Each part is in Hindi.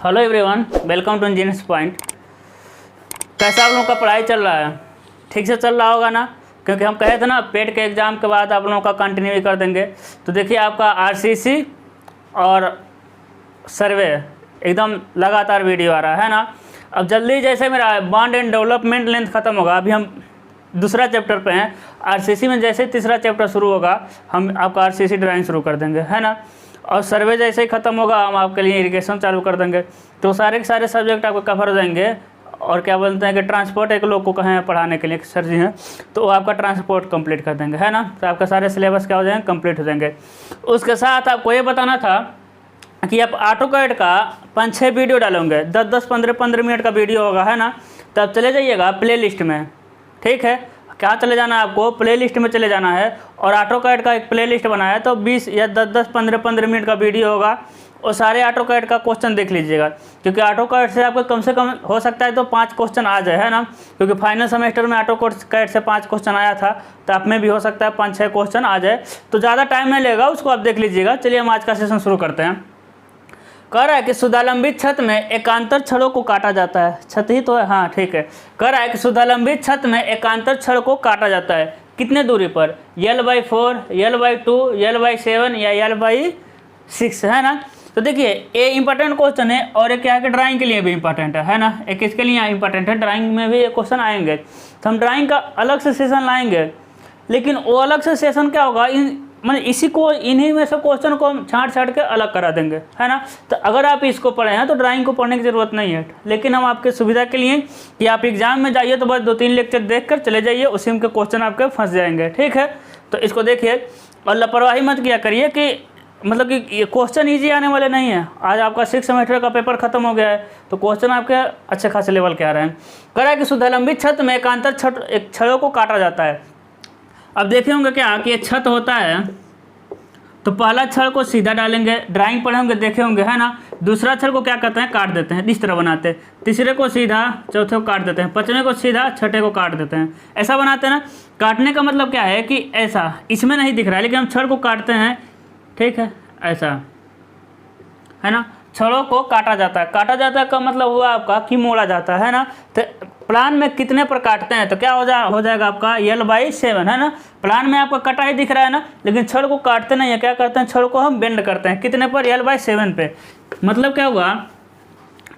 Hello everyone, welcome to Engineers Point. कैसा आप लोगों का पढ़ाई चल रहा है? ठीक से चल रहा होगा ना, क्योंकि हम कहे थे ना पेट के एग्ज़ाम के बाद आप लोगों का कंटिन्यू कर देंगे। तो देखिए आपका आरसीसी और सर्वे एकदम लगातार वीडियो आ रहा है ना। अब जल्दी जैसे मेरा बॉन्ड एंड डेवलपमेंट लेंथ ख़त्म होगा, अभी हम दूसरा चैप्टर पे हैं। आरसीसी में जैसे तीसरा चैप्टर शुरू होगा हम आपका आरसीसी ड्राइंग शुरू कर देंगे, है ना। और सर्वे जैसे ही ख़त्म होगा हम आपके लिए इरिगेशन चालू कर देंगे। तो सारे के सारे सब्जेक्ट आपको कवर हो जाएंगे। और क्या बोलते हैं कि ट्रांसपोर्ट एक लोग को कहें पढ़ाने के लिए सर जी हैं, तो वो आपका ट्रांसपोर्ट कंप्लीट कर देंगे, है ना। तो आपका सारे सिलेबस क्या हो जाएंगे, कंप्लीट हो जाएंगे। उसके साथ आपको ये बताना था कि आप ऑटोकैड का 5-6 वीडियो डालोगे, 10-10, 15-15 मिनट का वीडियो होगा, है ना। तो आप चले जाइएगा प्ले लिस्ट में, ठीक है। क्या चले जाना है आपको, प्ले लिस्ट में चले जाना है। और ऑटोकैड का एक प्ले लिस्ट बनाया है, तो 20 या 10-10, 15-15 मिनट का वीडियो होगा। और सारे ऑटोकैड का क्वेश्चन देख लीजिएगा, क्योंकि ऑटोकैड से आपको कम से कम हो सकता है तो 5 क्वेश्चन आ जाए, है ना। क्योंकि फाइनल सेमेस्टर में ऑटोकैड से 5 क्वेश्चन आया था, तो आप में भी हो सकता है 5-6 क्वेश्चन आ जाए। तो ज़्यादा टाइम नहीं लगेगा, उसको आप देख लीजिएगा। चलिए हम आज का सेशन शुरू करते हैं। कह रहा है कि सुधालंबित छत में एकांतर छड़ों को काटा जाता है। छत ही तो है, हाँ ठीक है। कह रहा है कि सुधालंबित छत में एकांतर छड़ को काटा जाता है कितने दूरी पर, L/4, L/2, L/7 या L/6, है ना। तो देखिए ये इंपॉर्टेंट क्वेश्चन है, और एक क्या है कि ड्राइंग के लिए भी इंपॉर्टेंट है ना। एक इसके लिए इंपॉर्टेंट है, ड्राइंग में भी ये क्वेश्चन आएंगे। तो हम ड्राइंग का अलग से सेशन लाएंगे, लेकिन वो अलग से सेशन क्या होगा, मतलब इसी को इन्हीं में से क्वेश्चन को हम छाँट के अलग करा देंगे, है ना। तो अगर आप इसको पढ़े हैं तो ड्राइंग को पढ़ने की ज़रूरत नहीं है, लेकिन हम आपके सुविधा के लिए कि आप एग्जाम में जाइए तो बस 2-3 लेक्चर देखकर चले जाइए, उसी में के क्वेश्चन आपके फंस जाएंगे, ठीक है। तो इसको देखिए और लापरवाही मत किया करिए कि मतलब कि ये क्वेश्चन ईजी आने वाले नहीं है। आज आपका 6 सेमेस्टर का पेपर खत्म हो गया है, तो क्वेश्चन आपके अच्छे खासे लेवल के आ रहे हैं। कह रहा है कि सुधालंबित छत में एकांतर छड़ों को काटा जाता है। अब देखे होंगे क्या कि ये छत होता है, तो पहला छड़ को सीधा डालेंगे, ड्राइंग पढ़े होंगे, देखे होंगे, है ना। दूसरा छड़ को क्या करते हैं, काट देते हैं, इस तरह बनाते हैं। तीसरे को सीधा, चौथे को काट देते हैं, पांचवें को सीधा, छठे को काट देते हैं। ऐसा बनाते हैं ना। काटने का मतलब क्या है कि ऐसा, इसमें नहीं दिख रहा है लेकिन हम छड़ को काटते हैं, ठीक है, ऐसा, है ना। छड़ों को काटा जाता है। काटा जाता है का मतलब हुआ आपका कि मोड़ा जाता है ना। तो प्लान में कितने पर काटते हैं, तो क्या हो जाएगा आपका L/7, है ना। प्लान में आपका कटा ही दिख रहा है ना, लेकिन छड़ को काटते नहीं है। क्या करते हैं, छड़ को हम बेंड करते हैं, कितने पर, L/7 पे। मतलब क्या हुआ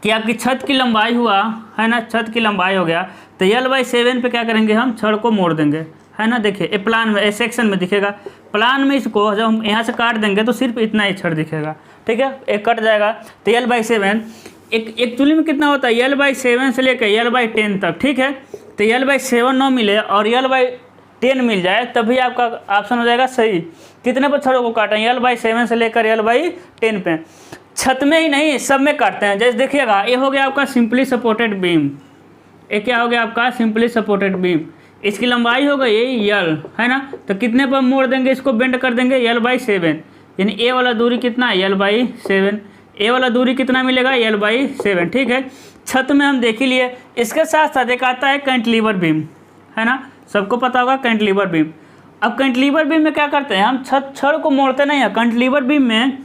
कि आपकी छत की लंबाई हुआ, है ना, छत की लंबाई हो गया, तो L/7 पे क्या करेंगे, हम छड़ को मोड़ देंगे, है ना। देखिए ये प्लान में, सेक्शन में दिखेगा। प्लान में इसको जब हम यहाँ से काट देंगे तो सिर्फ इतना ही छड़ दिखेगा, ठीक है। एक कट जाएगा तो L/7 एक एक्चुअली में कितना होता है, L/7 से लेकर L/10 तक, ठीक है। तो L/7 ना मिले और L/10 मिल जाए तभी आपका ऑप्शन हो जाएगा सही। कितने पर छड़ों को काटें, L/7 से लेकर L/10 पे। छत में ही नहीं, सब में काटते हैं। जैसे देखिएगा ये हो गया आपका सिंपली सपोर्टेड बीम। ये क्या हो गया आपका, सिंपली सपोर्टेड बीम। इसकी लंबाई हो गई L, है ना। तो कितने पर मोड़ देंगे, इसको बेंड कर देंगे, L/7। यानी ए वाला दूरी कितना है, L/7। ए वाला दूरी कितना मिलेगा, L/7, ठीक है। छत में हम देख ही लिए। इसके साथ साथ एक आता है कैंटिलीवर बीम, है ना, सबको पता होगा कैंटिलीवर बीम। अब कैंटिलीवर बीम में क्या करते हैं, हम छड़ को मोड़ते नहीं है। कैंटिलीवर बीम में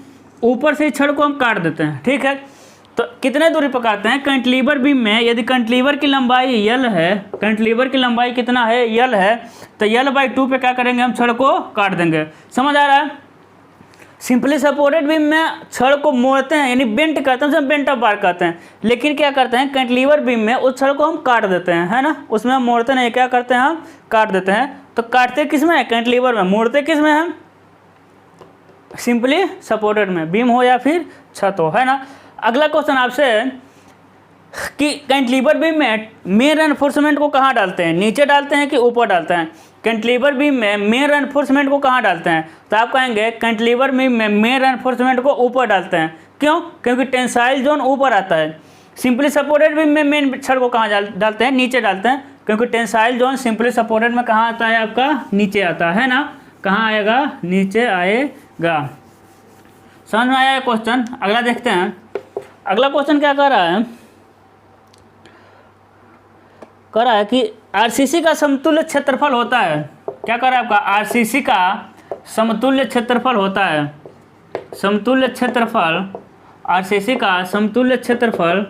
ऊपर से छड़ को हम काट देते हैं, ठीक है। तो कितने दूरी पर काटते हैं कैंटिलीवर बीम में, यदि कैंटिलीवर की लंबाई L है, कैंटिलीवर की लंबाई कितना है, L है, तो L/2 पे क्या करेंगे, हम छड़ को काट देंगे। समझ आ रहा है। सिंपली सपोर्टेड बीम में छड़ को मोड़ते हैं, यानी बेंट करते हैं, उसमें बेंट ऑफ बार करते हैं। लेकिन क्या करते हैं कैंटिलीवर बीम में उस छड़ को हम काट देते हैं, है ना। उसमें हम मोड़ते नहीं, क्या करते हैं, हम काट देते हैं। तो काटते किस में है, कैंटिलीवर में। मोड़ते किस में हम, सिंपली सपोर्टेड में, बीम हो या फिर छत हो, है ना। अगला क्वेश्चन आपसे कि कैंटिलीवर बीम में मेन रेनफोर्समेंट को कहाँ डालते हैं, नीचे डालते हैं कि ऊपर डालते हैं। कैंटिलीवर बीम में मेन रेनफोर्समेंट को कहाँ डालते हैं, तो आप कहेंगे कैंटिलीवर बीम में मेन रेनफोर्समेंट को ऊपर डालते हैं। क्यों, क्योंकि टेंसाइल जोन ऊपर आता है। सिंपली सपोर्टेड बीम में मेन छड़ को कहाँ डालते हैं, नीचे डालते हैं, क्योंकि टेंसाइल जोन सिंपली सपोर्टेड में कहाँ आता है, आपका नीचे आता है ना। कहाँ आएगा, नीचे आएगा। समझ में आया क्वेश्चन। अगला देखते हैं। अगला क्वेश्चन क्या कह रहा है, कह रहा है कि आरसीसी का समतुल्य क्षेत्रफल होता है। क्या कह रहा है आपका, आरसीसी का समतुल्य क्षेत्रफल होता है। समतुल्य क्षेत्रफल आरसीसी का समतुल्य क्षेत्रफल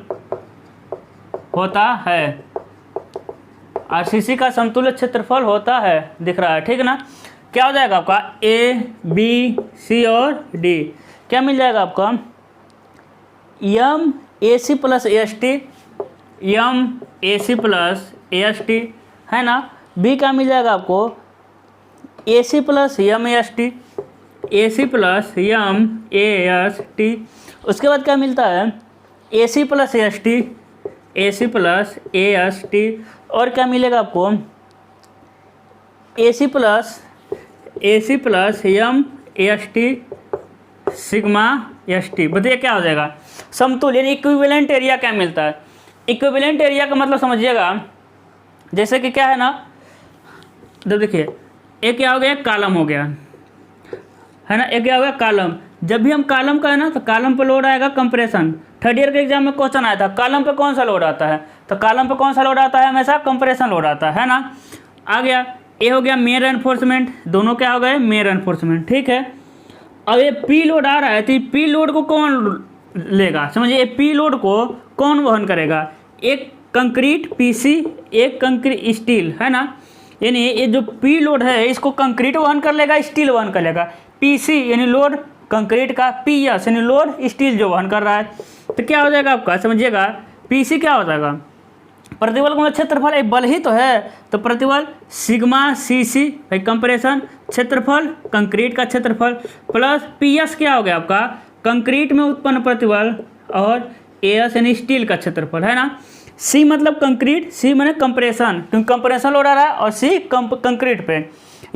होता है, आरसीसी का समतुल्य क्षेत्रफल होता है, दिख रहा है, ठीक है ना। क्या हो जाएगा आपका ए बी सी और डी, क्या मिल जाएगा आपका M A C plus S T, M A C plus S T, है ना। बी का मिल जाएगा आपको A C plus M S T, A C plus M A S T. उसके बाद क्या मिलता है A C plus S T, A C plus A S T, और क्या मिलेगा आपको A C plus M S T sigma S T. बताइए क्या हो जाएगा समतुल्य, यानी इक्विवेलेंट एरिया क्या मिलता है। इक्विवेलेंट एरिया का मतलब समझिएगा, जैसे कि क्या है ना, जब देखिए एक क्या हो गया, कॉलम हो गया, है ना, एक क्या हो गया कॉलम। जब भी हम कॉलम का है ना, तो कॉलम पर लोड आएगा कंप्रेशन। थर्ड ईयर के एग्जाम में क्वेश्चन आया था कॉलम पे कौन सा लोड आता है, तो कॉलम पे कौन सा लोड आता है, हमेशा कंप्रेशन लोड आता है ना। आ गया ए हो गया मेन रेनफोर्समेंट, दोनों क्या हो गए मेन रेनफोर्समेंट, ठीक है। अब ये पी लोड आ रहा है, तो पी लोड को कौन लेगा, समझिए ये पी लोड को कौन वहन करेगा, एक कंक्रीट पीसी, एक कंक्रीट स्टील, है ना। यानी ये जो पी लोड है इसको कंक्रीट वहन कर लेगा, स्टील वहन कर लेगा। पीसी यानी लोड कंक्रीट का, पीएस यानी लोड स्टील जो वहन कर रहा है। तो क्या हो जाएगा आपका समझिएगा, पीसी क्या हो जाएगा प्रतिबल गुणा क्षेत्रफल, एक बल ही तो है, तो प्रतिबल सिग्मा सीसी भाई कंप्रेशन क्षेत्रफल कंक्रीट का क्षेत्रफल, प्लस पीएस क्या हो गया आपका कंक्रीट में उत्पन्न प्रतिबल, और एएस यानी स्टील का क्षेत्रफल, है ना। सी मतलब कंक्रीट, सी माने कंप्रेशन, क्योंकि कंप्रेशन लोड आ रहा है, और सी कंक्रीट पे।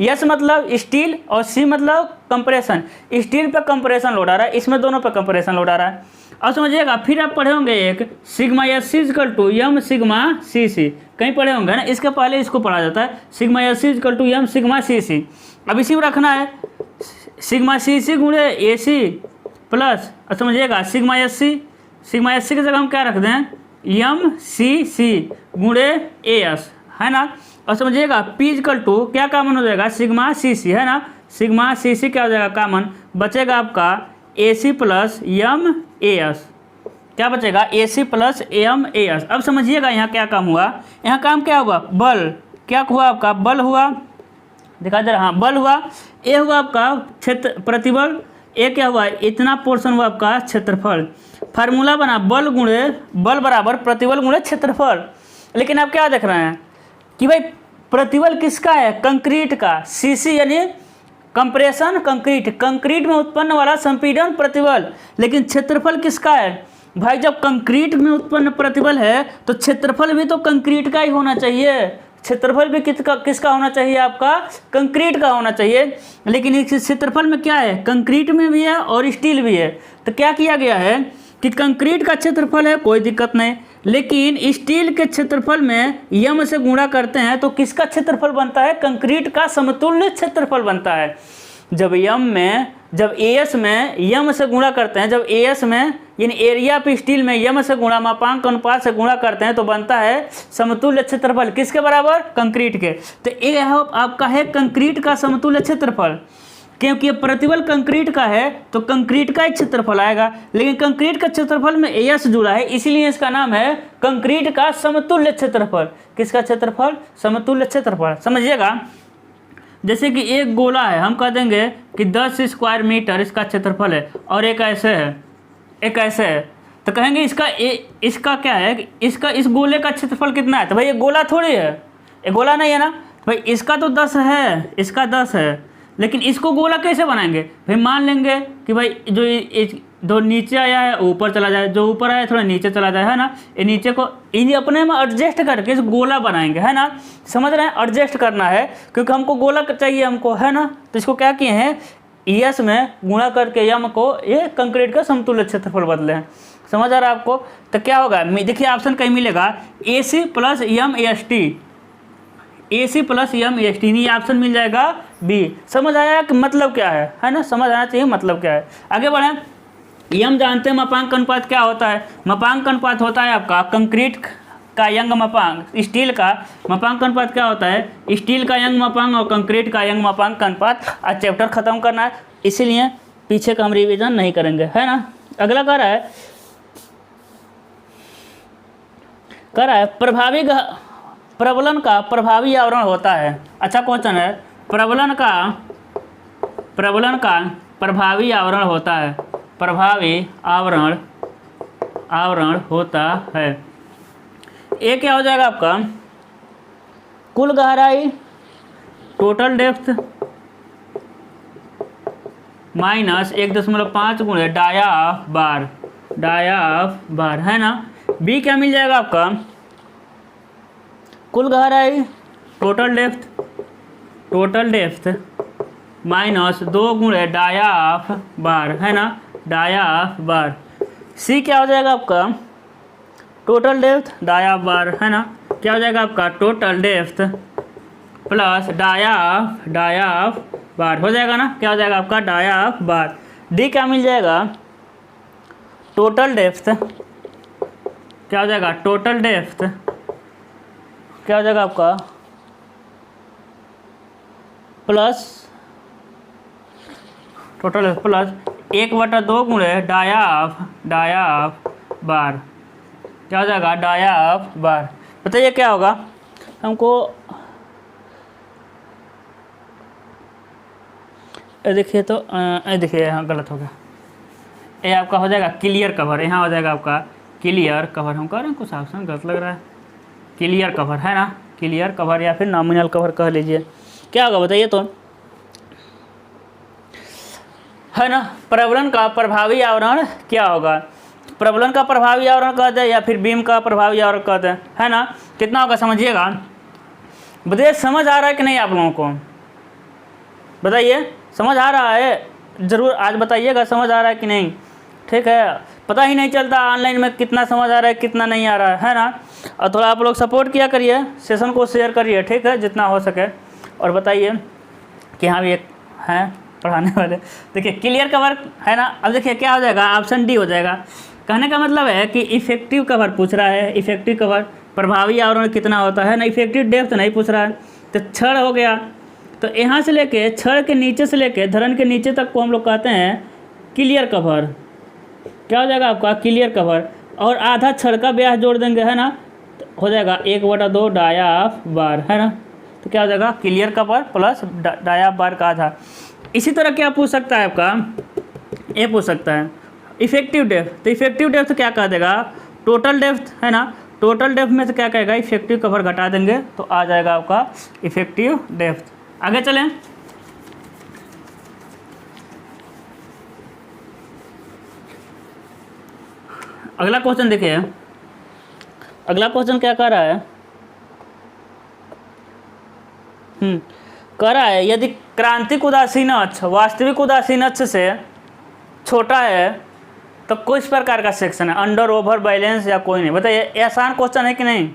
यस मतलब स्टील और सी मतलब कंप्रेशन, स्टील पे कंप्रेशन लोड आ रहा है, इसमें दोनों पे कंप्रेशन लोड आ रहा है। अब समझिएगा फिर आप पढ़े होंगे एक sigma S C equal to M sigma C C, कहीं पढ़े होंगे ना, इसके पहले इसको पढ़ा जाता है sigma S C equal to M sigma C C. अब इसी में रखना है सिग्मा सी सी गुणे ए सी प्लस, समझिएगा सिग्मा एस सी की जगह हम क्या रख दें यम सी सी गुणे ए एस, है ना। और समझिएगा पी इक्वल टू क्या कॉमन हो जाएगा सिग्मा सी सी, है ना। सिग्मा सी सी क्या हो जाएगा कॉमन, बचेगा आपका ए C plus M A S, क्या बचेगा A C plus M A S. अब समझिएगा यहाँ क्या काम हुआ, यहाँ काम क्या हुआ बल, क्या हुआ आपका बल हुआ, दिखा दे रहा, हाँ बल हुआ। ए हुआ आपका क्षेत्र प्रतिबल, ए क्या हुआ इतना पोर्शन हुआ आपका क्षेत्रफल। फार्मूला बना बल गुणे बल बराबर प्रतिबल गुणे क्षेत्रफल। लेकिन आप क्या देख रहे हैं कि भाई प्रतिबल किसका है कंक्रीट का, सीसी यानी कंप्रेशन कंक्रीट में उत्पन्न वाला संपीड़न प्रतिबल। लेकिन क्षेत्रफल किसका है भाई, जब कंक्रीट में उत्पन्न प्रतिबल है तो क्षेत्रफल भी तो कंक्रीट का ही होना चाहिए, क्षेत्रफल भी किसका होना चाहिए आपका कंक्रीट का होना चाहिए। लेकिन इस क्षेत्रफल में क्या है कंक्रीट में भी है और स्टील भी है। तो क्या किया गया है कि कंक्रीट का क्षेत्रफल है कोई दिक्कत नहीं, लेकिन स्टील के क्षेत्रफल में यम से गुणा करते हैं तो किसका क्षेत्रफल बनता है कंक्रीट का समतुल्य क्षेत्रफल बनता है। जब एएस में यम से गुणा करते हैं, जब एएस में यानी एरिया पे स्टील में यम से गुणा मापांक अनुपात से गुणा करते हैं तो बनता है समतुल्य क्षेत्रफल किसके बराबर कंक्रीट के। तो ये आपका है कंक्रीट का समतुल्य क्षेत्रफल, क्योंकि ये प्रतिबल कंक्रीट का है तो कंक्रीट का ही क्षेत्रफल आएगा। लेकिन कंक्रीट का क्षेत्रफल में एएस जुड़ा है इसीलिए इसका नाम है कंक्रीट का समतुल्य क्षेत्रफल। किसका क्षेत्रफल समतुल्य क्षेत्रफल। समझिएगा जैसे कि एक गोला है, हम कह देंगे कि 10 स्क्वायर मीटर इसका क्षेत्रफल है, और एक ऐसे है एक ऐसे है, तो कहेंगे इसका क्या है कि इसका इस गोले का क्षेत्रफल कितना है। तो भाई ये गोला थोड़ी है, ये गोला नहीं है ना भाई, इसका तो 10 है इसका 10 है, लेकिन इसको गोला कैसे बनाएंगे भाई। मान लेंगे कि भाई जो नीचे आया है ऊपर चला जाए, जो ऊपर आया है थोड़ा नीचे चला जाए, है ना। ये नीचे को इन्हें अपने में एडजस्ट करके इस गोला बनाएंगे, है ना। समझ रहे हैं एडजस्ट करना है क्योंकि हमको गोला चाहिए हमको, है ना। तो इसको क्या किए हैं ईएस में गुणा करके यम को ये कंक्रीट का समतुल्य क्षेत्रफल बदले हैं। समझ आ रहा है आपको। तो क्या होगा देखिए ऑप्शन कहीं मिलेगा A C plus M S T, A C plus M S T, ये ऑप्शन मिल जाएगा बी। समझ आया कि मतलब क्या है ना, समझ आना चाहिए मतलब क्या है। आगे बढ़ें। यम जानते हैं मापांक अनुपात क्या होता है। मापांक अनुपात होता है आपका कंक्रीट का यंग मापांक, स्टील का मापांक अनुपात क्या होता है स्टील का यंग मापांक और कंक्रीट का यंग मापांक अनुपात। आज चैप्टर खत्म करना है इसीलिए पीछे का हम रिवीजन नहीं करेंगे, है ना। अगला कह रहा है प्रबलन का प्रभावी आवरण होता है। अच्छा क्वेश्चन है, प्रबलन का प्रभावी आवरण होता है, प्रभावी आवरण होता है। ये क्या हो जाएगा आपका, कुल गहराई टोटल डेप्थ माइनस 1.5 गुणे डायाफ बार है ना। बी क्या मिल जाएगा आपका, कुल गहराई टोटल डेप्थ माइनस 2 गुणे डायाफ बार है ना, डायाफ बार। सी क्या हो जाएगा आपका, टोटल डेप्थ डायाफ बार है ना, क्या हो जाएगा आपका टोटल डेप्थ प्लस डायाफ बार हो जाएगा ना, क्या हो जाएगा आपका डायाफ बार। डी क्या मिल जाएगा, टोटल डेप्थ क्या हो जाएगा, टोटल डेप्थ क्या हो जाएगा आपका प्लस टोटल डेप्थ प्लस 1/2 गुणे डायाफ बार, क्या हो जाएगा डायाफ बार। बताइए क्या होगा हमको, देखिए तो देखिए यहाँ गलत हो गया, ये आपका हो जाएगा क्लियर कवर, यहाँ हो जाएगा आपका क्लियर कवर। हम कह रहे हैं कुछ ऑप्शन गलत लग रहा है, क्लियर कवर है ना, क्लियर कवर या फिर नॉमिनल कवर कह लीजिए। क्या होगा बताइए तो, है ना। प्रबलन का प्रभावी आवरण क्या होगा, प्रबलन का प्रभावी आवरण कहते हैं या फिर बीम का प्रभावी आवरण कहते हैं, है ना। कितना होगा समझिएगा, बताइए समझ आ रहा है कि नहीं आप लोगों को, बताइए समझ आ रहा है, ज़रूर आज बताइएगा समझ आ रहा है कि नहीं। ठीक है, पता ही नहीं चलता ऑनलाइन में कितना समझ आ रहा है कितना नहीं आ रहा है ना। और थोड़ा आप लोग सपोर्ट किया करिए, सेशन को शेयर करिए, ठीक है जितना हो सके। और बताइए कि हाँ भी एक हैं पढ़ाने वाले। देखिए क्लियर कवर है ना, अब देखिए क्या हो जाएगा, ऑप्शन डी हो जाएगा। कहने का मतलब है कि इफेक्टिव कवर पूछ रहा है, इफेक्टिव कवर प्रभावी आवरण कितना होता है ना, इफेक्टिव डेप्थ नहीं पूछ रहा है। तो छड़ हो गया, तो यहाँ से लेके छड़ के नीचे से लेके धरन के नीचे तक को हम लोग कहते हैं क्लियर कवर। क्या हो जाएगा आपका क्लियर कवर, और आधा छड़ का ब्यास जोड़ देंगे है ना, तो हो जाएगा 1/2 डायाफ बार है ना। तो क्या हो जाएगा क्लियर कवर प्लस डायाफ बार का आधा। इसी तरह क्या पूछ सकता है आपका, ये पूछ सकता है इफेक्टिव डेप्थ। तो इफेक्टिव डेप्थ क्या कह देगा, टोटल डेप्थ है ना, टोटल डेप्थ में से क्या कहेगा इफेक्टिव कवर घटा देंगे तो आ जाएगा आपका इफेक्टिव डेप्थ। आगे चलें, अगला क्वेश्चन देखिए। अगला क्वेश्चन क्या कह रहा है, कह रहा है यदि क्रांतिक उदासीन अक्ष वास्तविक उदासीन अक्ष से छोटा है तो किस प्रकार का सेक्शन है, अंडर ओवर बैलेंस या कोई नहीं। बताइए ये आसान क्वेश्चन है कि नहीं।